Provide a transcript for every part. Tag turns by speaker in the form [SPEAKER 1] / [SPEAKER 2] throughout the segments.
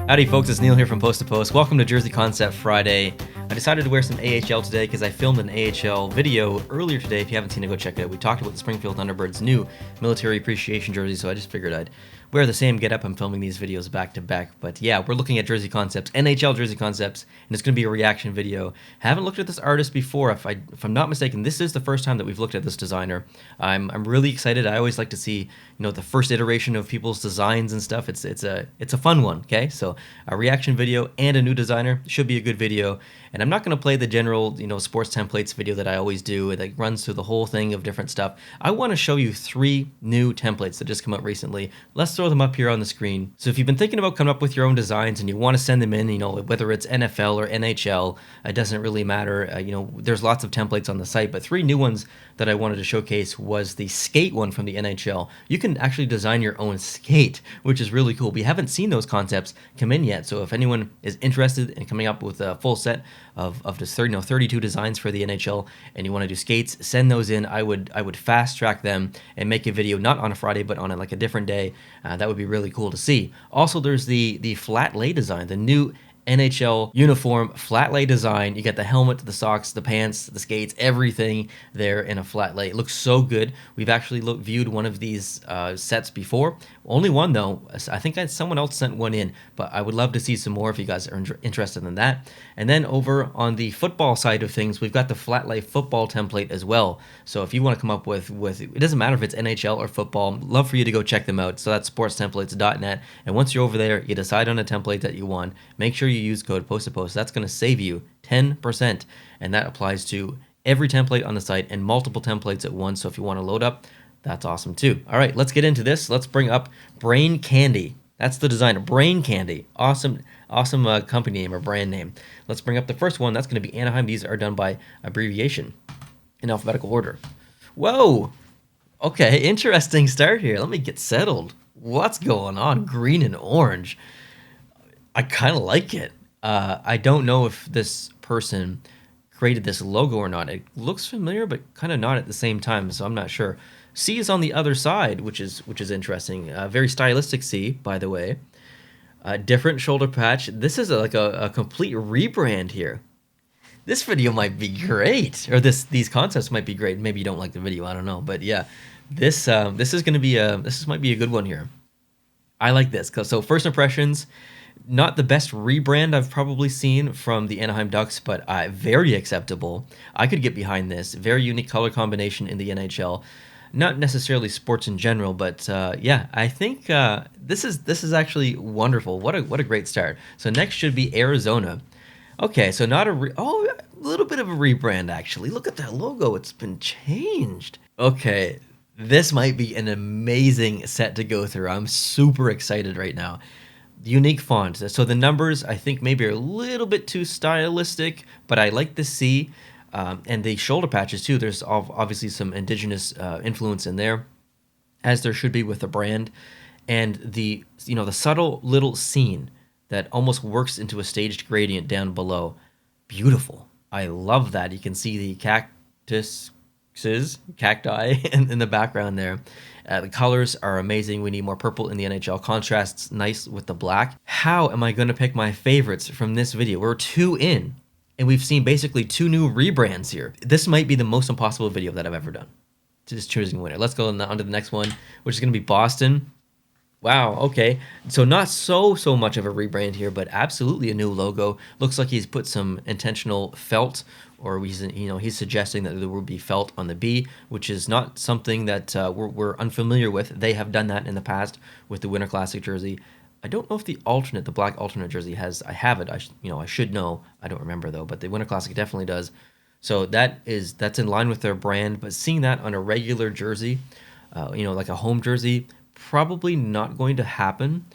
[SPEAKER 1] Howdy folks, it's Neil here from Post to Post. Welcome to Jersey Concept Friday. I decided to wear some AHL today because I filmed an AHL video earlier today. If you haven't seen it, go check it out. We talked about the Springfield Thunderbirds' new military appreciation jersey, so I just figured I'd wear the same getup. I'm filming these videos back to back. But yeah, we're looking at Jersey Concepts, NHL Jersey Concepts, and it's going to be a reaction video. Haven't looked at this artist before. If I'm not mistaken, this is the first time that we've looked at this designer. I'm really excited. I always like to see, the first iteration of people's designs and stuff. It's a fun one, okay? So a reaction video and a new designer should be a good video. And I'm not going to play the general, sports templates video that I always do. It runs through the whole thing of different stuff. I want to show you 3 new templates that just come out recently. Let's throw them up here on the screen. So if you've been thinking about coming up with your own designs and you want to send them in, whether it's NFL or NHL, it doesn't really matter. There's lots of templates on the site, but 3 new ones that I wanted to showcase was the skate one from the NHL. You can actually design your own skate, which is really cool. We haven't seen those concepts come in yet, so if anyone is interested in coming up with a full set of just 32 designs for the NHL and you want to do skates, send those in. I would fast track them and make a video not on a Friday but on a different day. That would be really cool to see. Also, there's the flat lay design, the new NHL uniform flat lay design. You got the helmet, the socks, the pants, the skates, everything there in a flat lay. It looks so good. We've actually viewed one of these sets before. Only one though. I think someone else sent one in, but I would love to see some more if you guys are interested in that. And then over on the football side of things, we've got the flat lay football template as well. So if you want to come up with it doesn't matter if it's NHL or football, love for you to go check them out. So that's sportstemplates.net. And once you're over there, you decide on a template that you want. Make sure you use code post to post. That's going to save you 10%, and that applies to every template on the site and multiple templates at once. So if you want to load up, that's awesome too. All right, let's get into this. Let's bring up Brain Candy. That's the designer, Brain Candy. Awesome company name or brand name. Let's bring up the first one. That's going to be Anaheim. These are done by abbreviation in alphabetical order. Whoa. Okay, interesting start here. Let me get settled. What's going on? Green and orange. I kind of like it. I don't know if this person created this logo or not. It looks familiar, but kind of not at the same time, so I'm not sure. C is on the other side, which is interesting. Very stylistic C, by the way. Different shoulder patch. This is a complete rebrand here. This video might be great, or these concepts might be great. Maybe you don't like the video, I don't know, but yeah, this might be a good one here. I like this. So first impressions. Not the best rebrand I've probably seen from the Anaheim Ducks, but very acceptable. I could get behind this. Very unique color combination in the NHL. Not necessarily sports in general, but yeah, I think this is actually wonderful. What a great start. So next should be Arizona. Okay, so not a little bit of a rebrand actually. Look at that logo. It's been changed. Okay, this might be an amazing set to go through. I'm super excited right now. Unique font. So the numbers, I think, maybe are a little bit too stylistic, but I like the C. And the shoulder patches, too. There's obviously some indigenous influence in there, as there should be with the brand. And the subtle little scene that almost works into a staged gradient down below. Beautiful. I love that. You can see the cacti in the background there. The colors are amazing. We need more purple in the NHL. Contrasts nice with the black. How am I going to pick my favorites from this video? We're 2 in, and we've seen basically 2 new rebrands here. This might be the most impossible video that I've ever done. Just choosing a winner. Let's go on to the next one, which is going to be Boston. Wow, okay. So not so much of a rebrand here, but absolutely a new logo. Looks like he's put some intentional felt, or he's suggesting that there will be felt on the B, which is not something that we're unfamiliar with. They have done that in the past with the Winter Classic jersey. I don't know if the black alternate jersey has. I have it. I should know. I don't remember though, but the Winter Classic definitely does. So that's in line with their brand. But seeing that on a regular jersey, like a home jersey, probably not going to happen.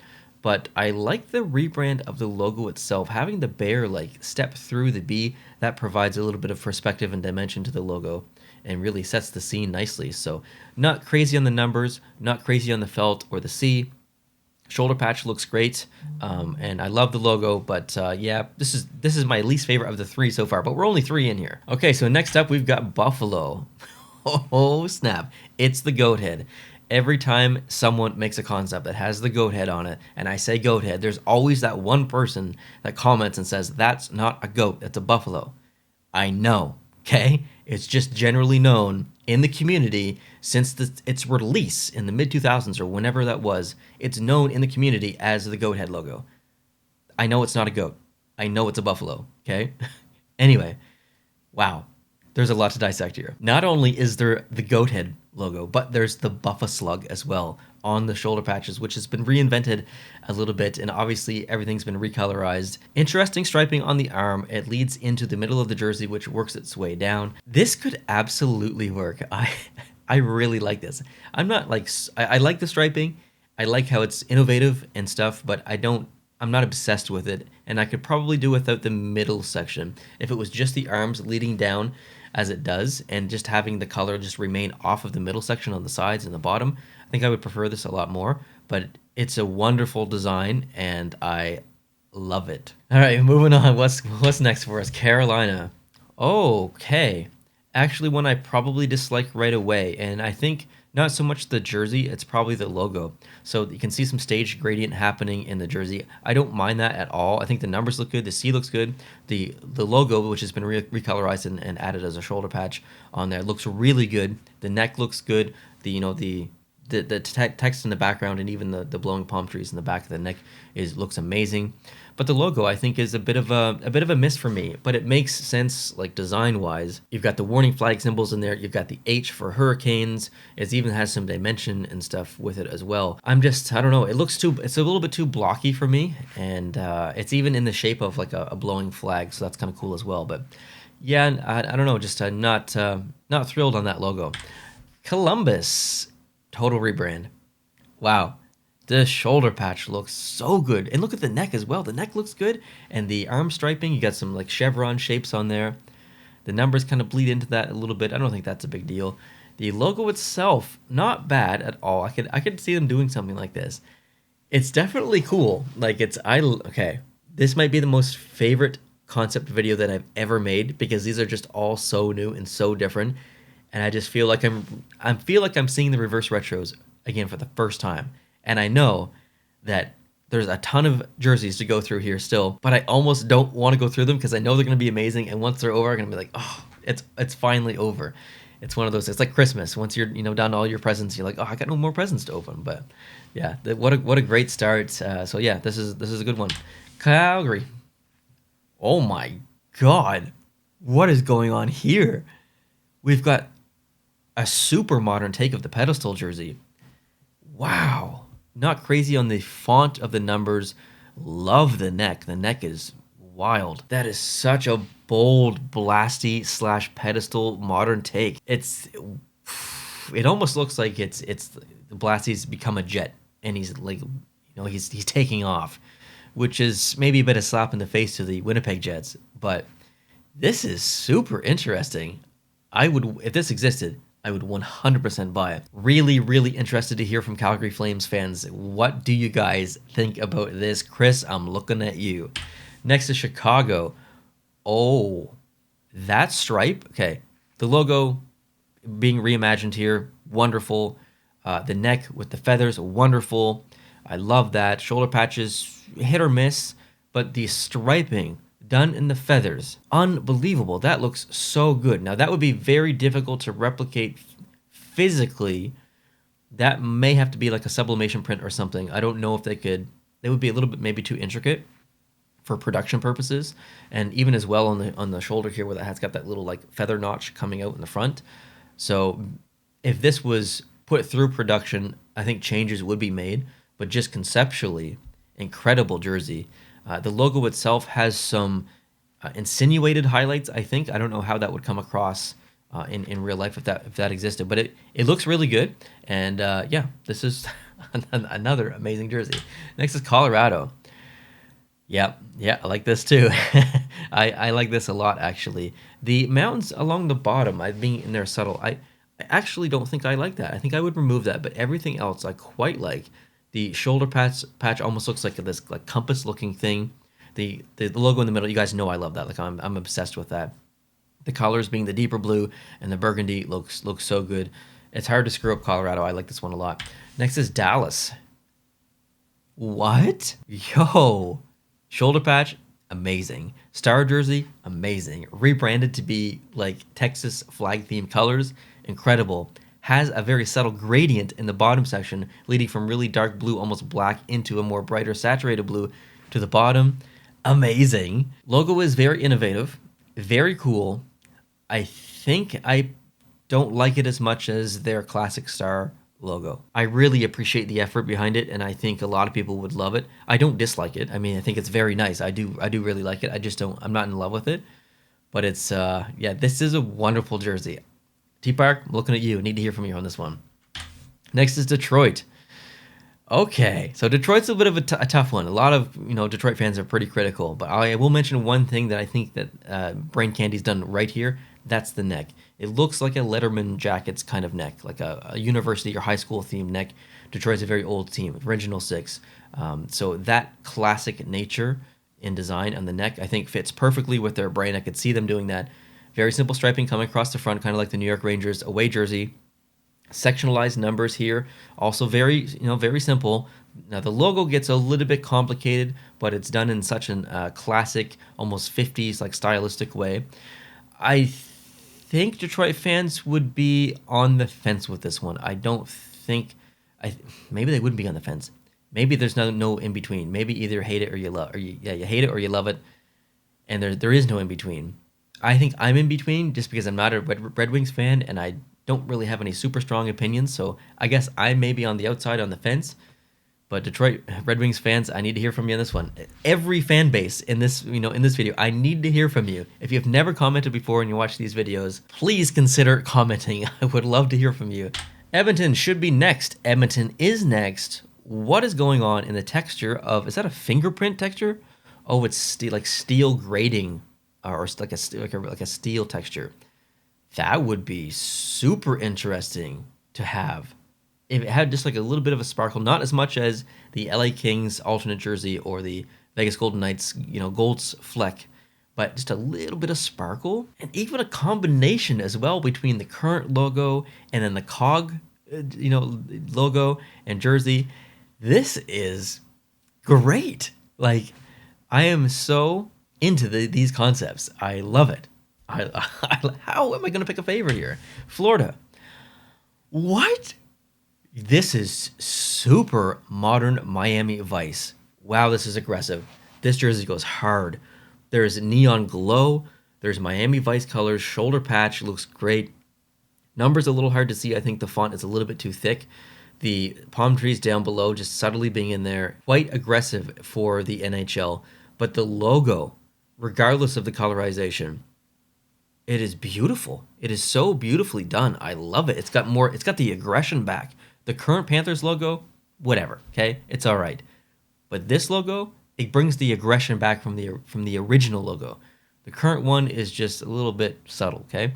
[SPEAKER 1] But I like the rebrand of the logo itself. Having the bear step through the B, that provides a little bit of perspective and dimension to the logo and really sets the scene nicely. So not crazy on the numbers, not crazy on the felt or the C. Shoulder patch looks great, and I love the logo, but yeah, this is my least favorite of the 3 so far, but we're only 3 in here. Okay, so next up we've got Buffalo. Oh snap, it's the goat head. Every time someone makes a concept that has the goat head on it, and I say goat head, there's always that one person that comments and says, that's not a goat, that's a buffalo. I know, okay? It's just generally known in the community since its release in the mid 2000s or whenever that was. It's known in the community as the goat head logo. I know it's not a goat. I know it's a buffalo, okay? Anyway, wow. There's a lot to dissect here. Not only is there the goat head logo, but there's the buffa slug as well on the shoulder patches, which has been reinvented a little bit, and obviously everything's been recolorized. Interesting striping on the arm. It leads into the middle of the jersey, which works its way down. This could absolutely work. I really like this. I'm not like, I like the striping. I like how it's innovative and stuff, but I'm not obsessed with it, and I could probably do without the middle section. If it was just the arms leading down as it does, and just having the color just remain off of the middle section on the sides and the bottom, I think I would prefer this a lot more, but it's a wonderful design, and I love it. All right, moving on. What's next for us? Carolina. Okay. Actually, one I probably dislike right away, and I think not so much the jersey, it's probably the logo. So you can see some stage gradient happening in the jersey. I don't mind that at all. I think the numbers look good, the C looks good. The logo, which has been recolorized and added as a shoulder patch on there, looks really good. The neck looks good. The text in the background and even the blowing palm trees in the back of the neck looks amazing. But the logo, I think, is a bit of a miss for me. But it makes sense, like design wise. You've got the warning flag symbols in there. You've got the H for hurricanes. It even has some dimension and stuff with it as well. I don't know. It's a little bit too blocky for me, and it's even in the shape of like a blowing flag. So that's kind of cool as well. But yeah, I don't know. Just not thrilled on that logo. Columbus, total rebrand. Wow. The shoulder patch looks so good. And look at the neck as well. The neck looks good. And the arm striping, you got some like chevron shapes on there. The numbers kind of bleed into that a little bit. I don't think that's a big deal. The logo itself, not bad at all. I could see them doing something like this. It's definitely cool. Like okay. This might be the most favorite concept video that I've ever made, because these are just all so new and so different. And I just feel like I'm seeing the reverse retros again for the first time. And I know that there's a ton of jerseys to go through here still, but I almost don't want to go through them because I know they're going to be amazing. And once they're over, I'm going to be like, oh, it's finally over. It's one of those. It's like Christmas. Once you're down to all your presents, you're like, oh, I got no more presents to open. But yeah, what a great start. So yeah, this is a good one. Calgary. Oh my God, what is going on here? We've got a super modern take of the pedestal jersey. Wow. Not crazy on the font of the numbers. Love the neck. The neck is wild. That is such a bold, blasty / pedestal modern take. It almost looks like it's the Blasty's become a jet, and he's like, he's taking off, which is maybe a bit of slap in the face to the Winnipeg Jets. But this is super interesting. If this existed, I would 100% buy it. Really, really interested to hear from Calgary Flames fans. What do you guys think about this? Chris, I'm looking at you. Next is Chicago. Oh, that stripe. Okay, the logo being reimagined here, wonderful. The neck with the feathers, wonderful. I love that. Shoulder patches, hit or miss, but the striping done in the feathers, unbelievable. That looks so good. Now that would be very difficult to replicate physically. That may have to be like a sublimation print or something. I don't know if they could. They would be a little bit maybe too intricate for production purposes, and even as well on the shoulder here where that has got that little like feather notch coming out in the front. So if this was put through production, I think changes would be made. But just conceptually, incredible jersey. The logo itself has some insinuated highlights, I think. I don't know how that would come across in real life if that existed, but it looks really good. And yeah, this is another amazing jersey. Next is Colorado. Yeah, I like this too. I like this a lot, actually. The mountains along the bottom, being in there subtle, I actually don't think I like that. I think I would remove that, but everything else I quite like. The shoulder patch almost looks like this like compass looking thing. The logo in the middle, you guys know I love that. Like I'm obsessed with that. The colors being the deeper blue and the burgundy looks so good. It's hard to screw up Colorado. I like this one a lot. Next is Dallas. What? Yo. Shoulder patch, amazing. Star jersey, amazing. Rebranded to be like Texas flag themed colors, incredible. Has a very subtle gradient in the bottom section, leading from really dark blue, almost black, into a more brighter saturated blue to the bottom. Amazing. Logo is very innovative, very cool. I think I don't like it as much as their classic star logo. I really appreciate the effort behind it, and I think a lot of people would love it. I don't dislike it. I mean, I think it's very nice. I do really like it. I just don't. I'm not in love with it, but it's yeah. This is a wonderful jersey. T-Park, I'm looking at you. I need to hear from you on this one. Next is Detroit. Okay, so Detroit's a bit of a tough one. A lot of Detroit fans are pretty critical, but I will mention one thing that I think that Brain Candy's done right here. That's the neck. It looks like a Letterman Jackets kind of neck, like a university or high school themed neck. Detroit's a very old team, original 6. So that classic nature in design on the neck, I think, fits perfectly with their brand. I could see them doing that. Very simple striping coming across the front, kind of like the New York Rangers away jersey. Sectionalized numbers here, also very simple. Now the logo gets a little bit complicated, but it's done in such a classic, almost 50s like stylistic way. I think Detroit fans would be on the fence with this one. I don't think, maybe they wouldn't be on the fence. Maybe there's no in between. Maybe either hate it or you love, you hate it or you love it, and there is no in between. I think I'm in between just because I'm not a Red Wings fan and I don't really have any super strong opinions. So I guess I may be on the outside on the fence. But Detroit Red Wings fans, I need to hear from you on this one. Every fan base in this video, I need to hear from you. If you've never commented before and you watch these videos, please consider commenting. I would love to hear from you. Edmonton should be next. Edmonton is next. What is going on in the texture of? Is that a fingerprint texture? Oh, it's steel grading, or like a steel texture. That would be super interesting to have. If it had just like a little bit of a sparkle, not as much as the LA Kings alternate jersey or the Vegas Golden Knights, Gold's Fleck, but just a little bit of sparkle, and even a combination as well between the current logo and then the COG, logo and jersey. This is great. Like, I am so into these concepts. I love it. How am I going to pick a favorite here? Florida. What? This is super modern Miami Vice. Wow, this is aggressive. This jersey goes hard. There's neon glow. There's Miami Vice colors. Shoulder patch looks great. Numbers a little hard to see. I think the font is a little bit too thick. The palm trees down below just subtly being in there. Quite aggressive for the NHL. But the logo, regardless of the colorization, it is beautiful. It is so beautifully done. I love it. It's got the aggression back. The current Panthers logo, whatever, okay? It's all right. But this logo, it brings the aggression back from the original logo. The current one is just a little bit subtle, okay?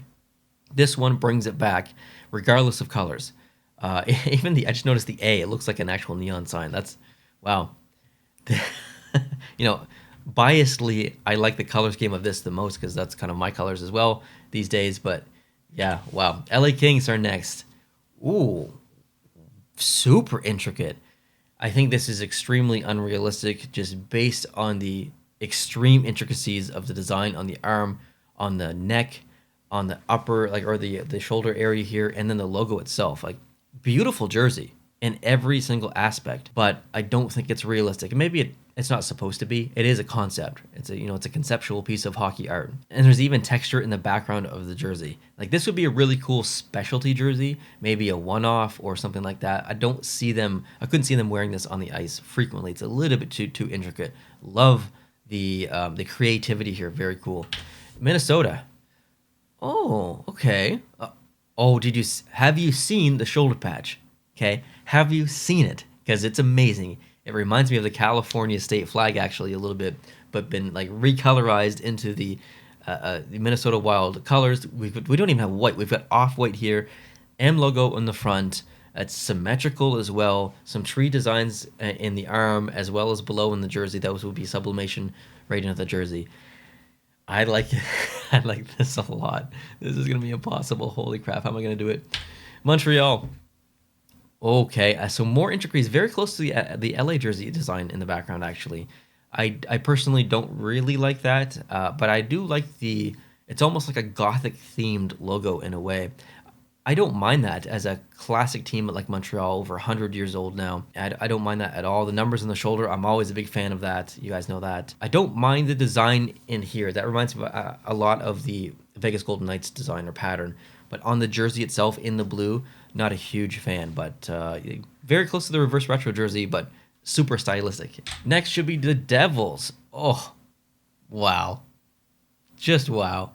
[SPEAKER 1] This one brings it back, regardless of colors. I just noticed the A. It looks like an actual neon sign. That's, wow. Biasedly, I like the color scheme of this the most because that's kind of my colors as well these days. But yeah, wow. LA Kings are next. Ooh, super intricate. I think this is extremely unrealistic just based on the extreme intricacies of the design on the arm, on the neck, on the upper, or the shoulder area here, and then the logo itself. Like, beautiful jersey in every single aspect, but I don't think it's realistic. Maybe it's not supposed to be. It is a concept. It's a conceptual piece of hockey art. And there's even texture in the background of the jersey. Like, this would be a really cool specialty jersey, maybe a one-off or something like that. I couldn't see them wearing this on the ice frequently. It's a little bit too intricate. Love the creativity here. Very cool. Minnesota. Oh, okay. Have you seen the shoulder patch? Okay, have you seen it? Because it's amazing. It reminds me of the California state flag actually a little bit, but been recolorized into the Minnesota Wild colors. We don't even have white. We've got off-white here, M logo on the front. It's symmetrical as well. Some tree designs in the arm as well as below in the jersey. Those would be sublimation right into the jersey. I like it. I like this a lot. This is gonna be impossible. Holy crap! How am I gonna do it? Montreal. Okay, so more intricacies, very close to the LA jersey design in the background. Actually, I personally don't really like that, but I do like the. It's almost like a gothic themed logo in a way. I don't mind that as a classic team like Montreal, over 100 years old now. I don't mind that at all. The numbers on the shoulder, I'm always a big fan of that. You guys know that. I don't mind the design in here. That reminds me of a lot of the Vegas Golden Knights design or pattern. But on the jersey itself in the blue, not a huge fan. But very close to the reverse retro jersey, but super stylistic. Next should be the Devils. Oh, wow. Just wow.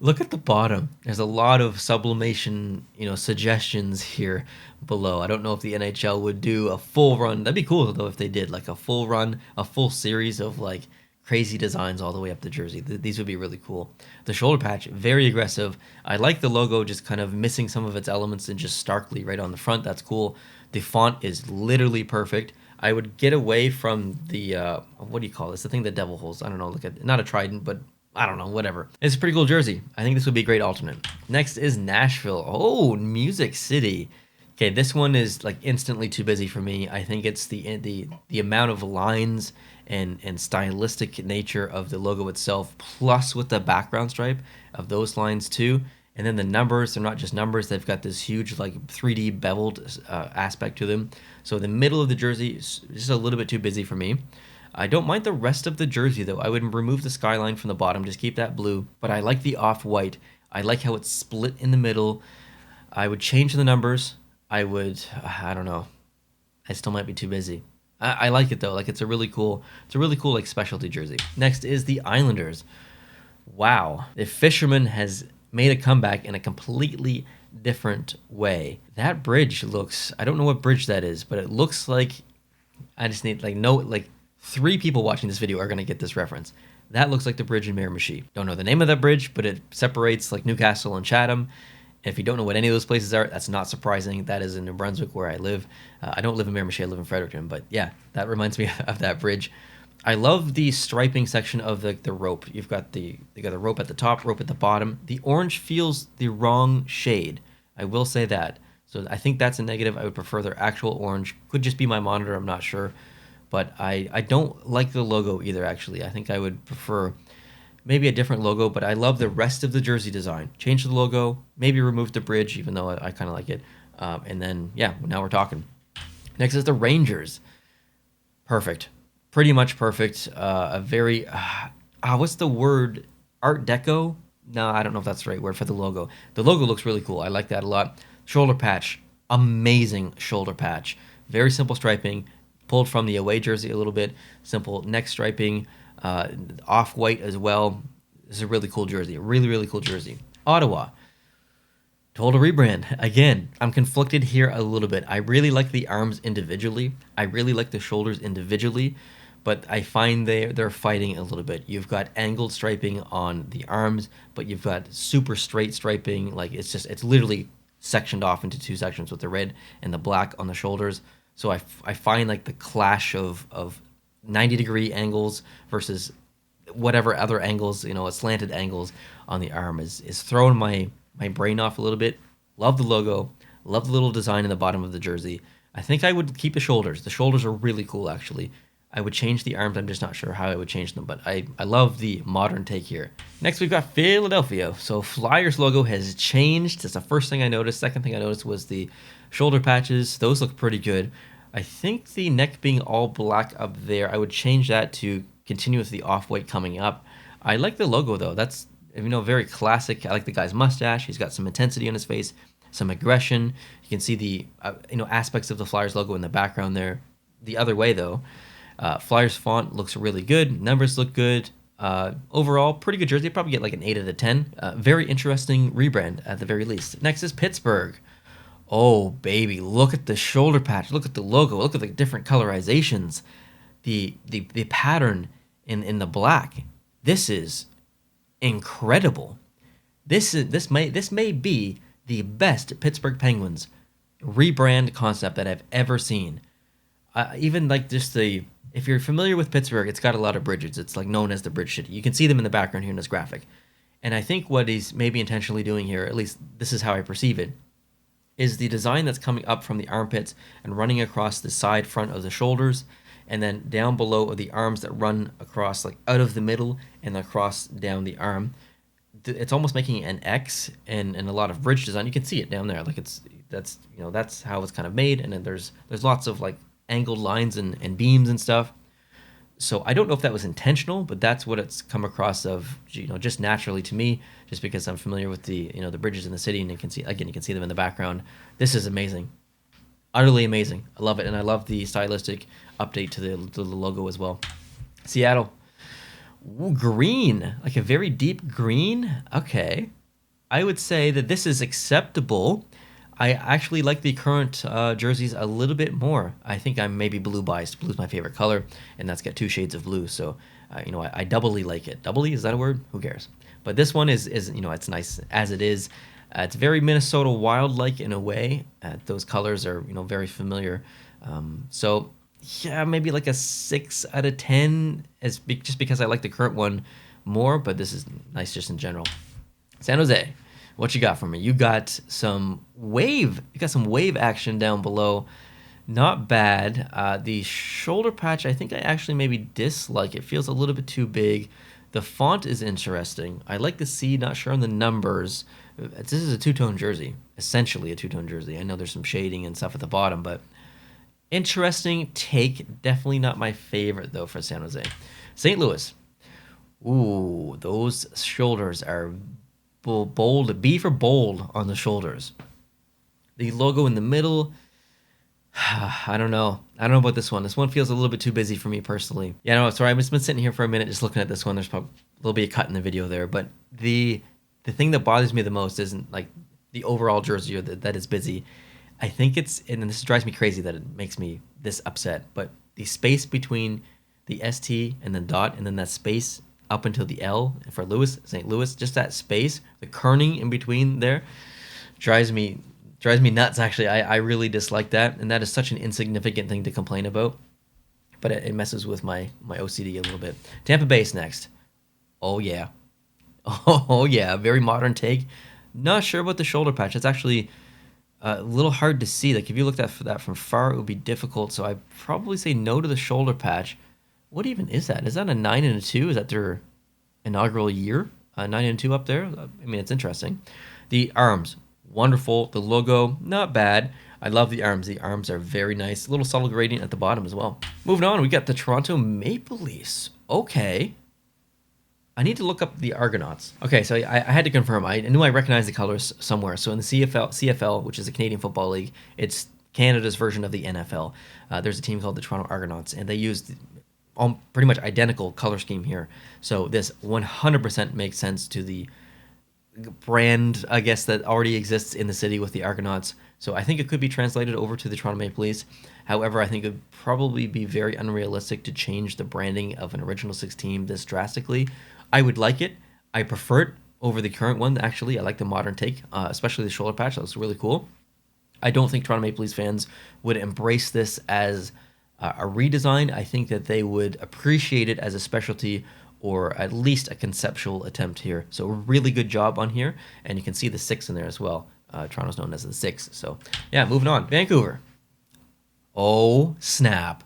[SPEAKER 1] Look at the bottom. There's a lot of sublimation, suggestions here below. I don't know if the NHL would do a full run. That'd be cool though if they did like a full run, a full series of like crazy designs all the way up the jersey. These would be really cool. The shoulder patch, very aggressive. I like the logo just kind of missing some of its elements and just starkly right on the front. That's cool. The font is literally perfect. I would get away from the what do you call this? The thing that Devil holds. I don't know. Look at not a trident, but I don't know, whatever. It's a pretty cool jersey. I think this would be a great alternate. Next is Nashville. Oh, Music City. Okay, this one is like instantly too busy for me. I think it's the amount of lines and stylistic nature of the logo itself, plus with the background stripe of those lines too. And then the numbers, they're not just numbers. They've got this huge like 3D beveled aspect to them. So the middle of the jersey is just a little bit too busy for me. I don't mind the rest of the jersey though. I would remove the skyline from the bottom, just keep that blue. But I like the off-white. I like how it's split in the middle. I would change the numbers. I don't know. I still might be too busy. I like it though. Like it's a really cool like specialty jersey. Next is the Islanders. Wow. The Fisherman has made a comeback in a completely different way. That bridge looks, I don't know what bridge that is, but it looks like, I just need like 3 people watching this video are going to get this reference. That looks like the bridge in Miramichi. Don't know the name of that bridge, but it separates like Newcastle and Chatham. If you don't know what any of those places are, that's not surprising. That is in New Brunswick where I live. I don't live in Miramichi, I live in Fredericton. But yeah, that reminds me of that bridge. I love the striping section of the rope. You got the rope at the top, rope at the bottom. The orange feels the wrong shade. I will say that. So I think that's a negative. I would prefer their actual orange. Could just be my monitor, I'm not sure. But I don't like the logo either, actually. I think I would prefer maybe a different logo, but I love the rest of the jersey design. Change the logo, maybe remove the bridge, even though I kind of like it. And then, yeah, now we're talking. Next is the Rangers. Perfect. Pretty much perfect. A very, what's the word? Art Deco? No, I don't know if that's the right word for the logo. The logo looks really cool. I like that a lot. Shoulder patch. Amazing shoulder patch. Very simple striping. Pulled from the away jersey a little bit. Simple neck striping. Off-white as well. This is a really cool jersey. A really, really cool jersey. Ottawa. Total rebrand. Again, I'm conflicted here a little bit. I really like the arms individually. I really like the shoulders individually. But I find they're fighting a little bit. You've got angled striping on the arms, but you've got super straight striping. Like it's literally sectioned off into 2 sections with the red and the black on the shoulders. So I find like the clash of 90-degree angles versus whatever other angles, slanted angles on the arm is throwing my brain off a little bit. Love the logo. Love the little design in the bottom of the jersey. I think I would keep the shoulders. The shoulders are really cool, actually. I would change the arms. I'm just not sure how I would change them, but I love the modern take here. Next, we've got Philadelphia. So Flyers logo has changed. That's the first thing I noticed. Second thing I noticed was the shoulder patches. Those look pretty good. I think the neck being all black up there, I would change that to continue with the off-white coming up. I like the logo, though. That's, very classic. I like the guy's mustache. He's got some intensity on his face, some aggression. You can see the, aspects of the Flyers logo in the background there. The other way, though. Flyers font looks really good. Numbers look good. Overall, pretty good jersey. I'd probably get like an 8 out of 10. Very interesting rebrand at the very least. Next is Pittsburgh. Oh, baby. Look at the shoulder patch. Look at the logo. Look at the different colorizations. The pattern in the black. This is incredible. This may be the best Pittsburgh Penguins rebrand concept that I've ever seen. Even like just if you're familiar with Pittsburgh, it's got a lot of bridges. It's like known as the Bridge City. You can see them in the background here in this graphic. And I think what he's maybe intentionally doing here, at least this is how I perceive it, is the design that's coming up from the armpits and running across the side front of the shoulders, and then down below are the arms that run across, like out of the middle and across down the arm. It's almost making an X, and a lot of bridge design. You can see it down there, like that's how it's kind of made. And then there's lots of like angled lines and beams and stuff. So I don't know if that was intentional, but that's what it's come across of, just naturally to me, just because I'm familiar with the the bridges in the city, and you can see them in the background. This is amazing, utterly amazing. I love it, and I love the stylistic update to the logo as well. Seattle. Ooh, green, like a very deep green. Okay, I would say that this is acceptable. I actually like the current jerseys a little bit more. I think I'm maybe blue biased. Blue's my favorite color, and that's got 2 shades of blue. So, I doubly like it. Doubly, is that a word? Who cares? But this one is it's nice as it is. It's very Minnesota Wild-like in a way. Those colors are very familiar. So yeah, maybe like a 6 out of 10, just because I like the current one more. But this is nice just in general. San Jose. What you got for me? You got some wave. You got some wave action down below. Not bad. The shoulder patch, I think I actually maybe dislike. It feels a little bit too big. The font is interesting. I like the C, not sure on the numbers. This is a two-tone jersey, essentially a two-tone jersey. I know there's some shading and stuff at the bottom, but interesting take. Definitely not my favorite, though, for San Jose. St. Louis. Ooh, those shoulders are bold. B for bold on the shoulders. The logo in the middle, I don't know about this one. This one feels a little bit too busy for me personally. Yeah, no, sorry, I've just been sitting here for a minute just looking at this one. There's probably a little bit of cut in the video there, but the thing that bothers me the most isn't like the overall jersey or that is busy. I think and this drives me crazy that it makes me this upset, but the space between the ST and the dot, and then that space up until the L for St. Louis, just that space, the kerning in between there, drives me nuts. Actually, I really dislike that, and that is such an insignificant thing to complain about, but it messes with my OCD a little bit. Tampa Bay's next. Oh yeah, oh yeah, very modern take. Not sure about the shoulder patch. It's actually a little hard to see. Like if you looked at that from far, it would be difficult. So I'd probably say no to the shoulder patch. What even is that? Is that a 9 and a 2? Is that their inaugural year? 9 and 2 up there? I mean, it's interesting. The arms, wonderful. The logo, not bad. I love the arms. The arms are very nice. A little subtle gradient at the bottom as well. Moving on, we got the Toronto Maple Leafs. Okay. I need to look up the Argonauts. Okay, so I had to confirm. I knew I recognized the colors somewhere. So in the CFL, which is the Canadian Football League, it's Canada's version of the NFL. There's a team called the Toronto Argonauts, and they used pretty much identical color scheme here. So this 100% makes sense to the brand, I guess, that already exists in the city with the Argonauts. So I think it could be translated over to the Toronto Maple Leafs. However, I think it would probably be very unrealistic to change the branding of an Original Six team this drastically. I would like it. I prefer it over the current one, actually. I like the modern take, especially the shoulder patch. That looks really cool. I don't think Toronto Maple Leafs fans would embrace this as a redesign. I think that they would appreciate it as a specialty, or at least a conceptual attempt here. So really good job on here, and you can see the 6 in there as well. Toronto's known as the 6. So yeah, moving on. Vancouver. Oh snap!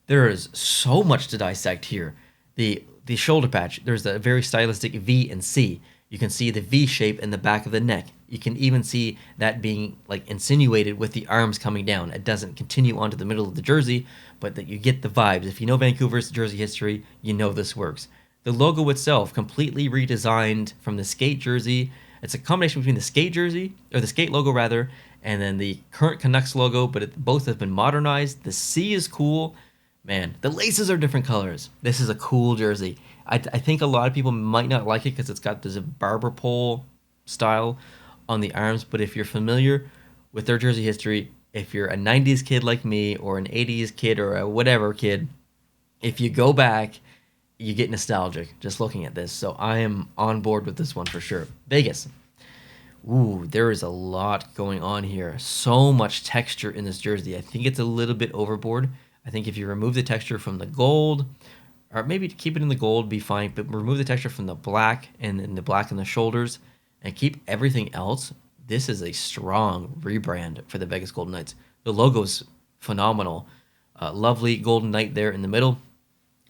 [SPEAKER 1] There is so much to dissect here. The shoulder patch. There's a very stylistic V and C. You can see the V shape in the back of the neck. You can even see that being like insinuated with the arms coming down. It doesn't continue onto the middle of the jersey, but that you get the vibes. If you know Vancouver's jersey history, you know this works. The logo itself, completely redesigned from the skate jersey. It's a combination between the skate jersey, or the skate logo rather, and then the current Canucks logo, but both have been modernized. The C is cool. Man, the laces are different colors. This is a cool jersey. I think a lot of people might not like it because it's got this barber pole style on the arms, but if you're familiar with their jersey history, if you're a 90s kid like me, or an 80s kid, or a whatever kid, if you go back, you get nostalgic just looking at this. So I am on board with this one for sure. Vegas. Ooh, there is a lot going on here. So much texture in this jersey. I think it's a little bit overboard. I think if you remove the texture from the gold, or maybe to keep it in the gold, be fine, but remove the texture from the black and the black in the shoulders, and keep everything else this is a strong rebrand for the Vegas Golden Knights. The logo's phenomenal. Lovely Golden Knight there in the middle.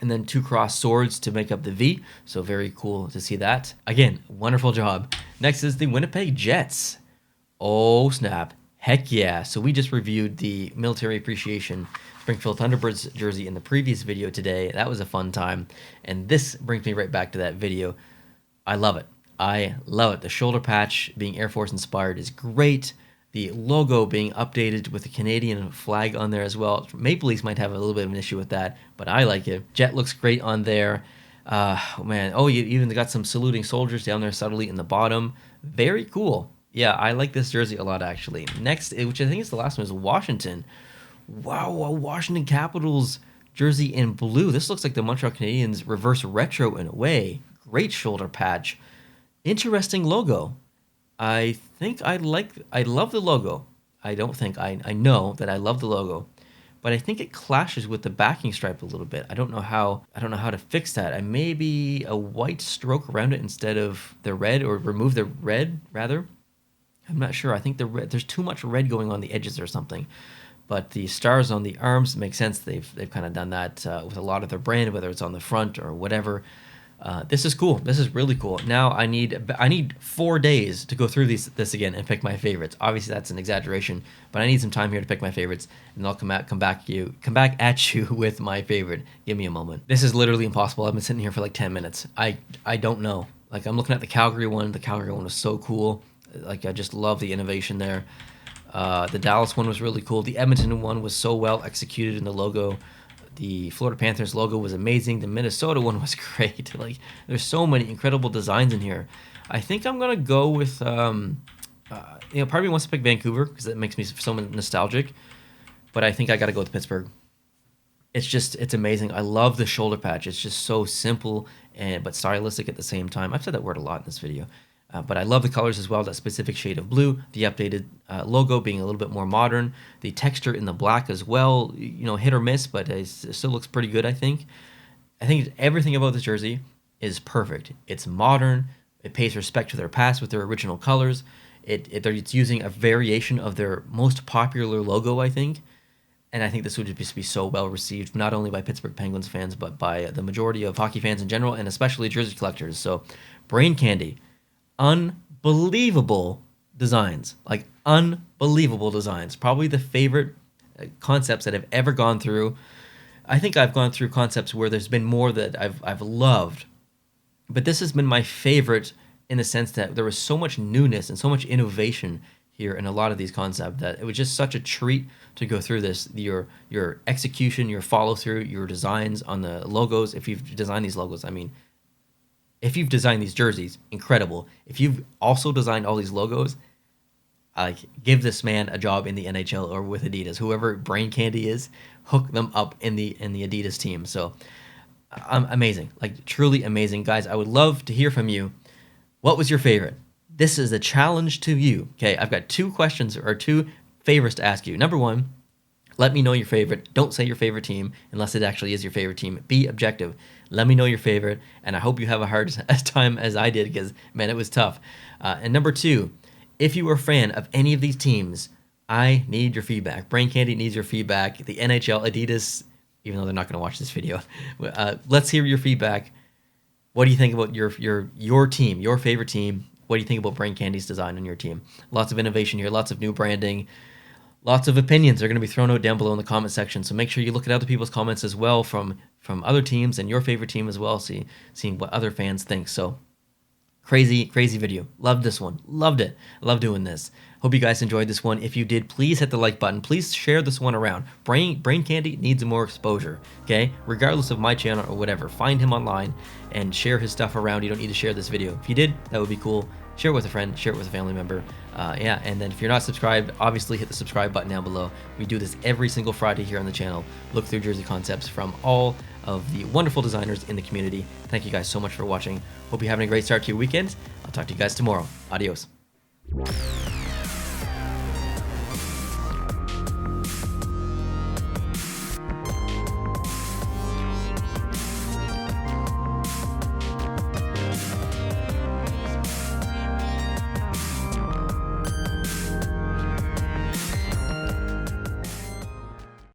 [SPEAKER 1] And then 2 cross swords to make up the V. So very cool to see that. Again, wonderful job. Next is the Winnipeg Jets. Oh, snap. Heck yeah. So we just reviewed the Military Appreciation Springfield Thunderbirds jersey in the previous video today. That was a fun time. And this brings me right back to that video. I love it. I love it. The shoulder patch being Air Force inspired is great. The logo being updated with the Canadian flag on there as well. Maple Leafs might have a little bit of an issue with that, but I like it. Jet looks great on there. Man. Oh, you even got some saluting soldiers down there subtly in the bottom. Very cool. Yeah, I like this jersey a lot, actually. Next, which I think is the last one, is Washington. Wow, a Washington Capitals jersey in blue. This looks like the Montreal Canadiens reverse retro in a way. Great shoulder patch. Interesting logo. I love the logo. I know that I love the logo, but I think it clashes with the backing stripe a little bit. I don't know how to fix that. I maybe a white stroke around it instead of the red, or remove the red rather. I'm not sure. I think there's too much red going on the edges or something. But the stars on the arms make sense. They've kind of done that with a lot of their brand, whether it's on the front or whatever. This is cool. This is really cool. Now I need 4 days to go through this again and pick my favorites. Obviously that's an exaggeration, but I need some time here to pick my favorites, and I'll come back at you with my favorite. Give me a moment. This is literally impossible. I've been sitting here for like 10 minutes. I don't know. Like, I'm looking at the Calgary one. The Calgary one was so cool. Like, I just love the innovation there. The Dallas one was really cool. The Edmonton one was so well executed in the logo. The Florida Panthers logo was amazing. The Minnesota one was great. Like, there's so many incredible designs in here. I think I'm gonna go with, part of me wants to pick Vancouver because it makes me so nostalgic, but I think I gotta go with Pittsburgh. It's amazing. I love the shoulder patch. It's just so simple but stylistic at the same time. I've said that word a lot in this video. But I love the colors as well, that specific shade of blue, the updated logo being a little bit more modern, the texture in the black as well, hit or miss, but it still looks pretty good, I think. I think everything about this jersey is perfect. It's modern, it pays respect to their past with their original colors, it's using a variation of their most popular logo, I think, and I think this would just be so well received, not only by Pittsburgh Penguins fans, but by the majority of hockey fans in general, and especially jersey collectors. So, brain candy. Unbelievable designs, like unbelievable designs. Probably the favorite concepts that I've ever gone through. I think I've gone through concepts where there's been more that I've loved, but this has been my favorite in the sense that there was so much newness and so much innovation here in a lot of these concepts that it was just such a treat to go through this. Your execution, your follow through, your designs on the logos. If you've designed these logos, I mean, if you've designed these jerseys, incredible. If you've also designed all these logos, give this man a job in the NHL or with Adidas. Whoever Brain Candy is, hook them up in the Adidas team. So, amazing, like truly amazing, guys. I would love to hear from you. What was your favorite? This is a challenge to you. Okay, I've got 2 questions or 2 favors to ask you. Number 1, let me know your favorite. Don't say your favorite team unless it actually is your favorite team. Be objective. Let me know your favorite, and I hope you have a hard time as I did, because, man, it was tough. And number 2, if you were a fan of any of these teams, I need your feedback. Brain Candy needs your feedback. The NHL, Adidas, even though they're not going to watch this video, let's hear your feedback. What do you think about your team, your favorite team? What do you think about Brain Candy's design on your team? Lots of innovation here, lots of new branding. Lots of opinions are going to be thrown out down below in the comment section, so make sure you look at other people's comments as well from other teams and your favorite team as well, seeing what other fans think. So, crazy video. Loved this one. Loved it. Love doing this. Hope you guys enjoyed this one. If you did, please hit the like button. Please share this one around. Brain Candy needs more exposure, okay? Regardless of my channel or whatever, find him online and share his stuff around. You don't need to share this video. If you did, that would be cool. Share it with a friend, share it with a family member. And then if you're not subscribed, obviously hit the subscribe button down below. We do this every single Friday here on the channel. Look through jersey concepts from all of the wonderful designers in the community. Thank you guys so much for watching. Hope you're having a great start to your weekend. I'll talk to you guys tomorrow. Adios.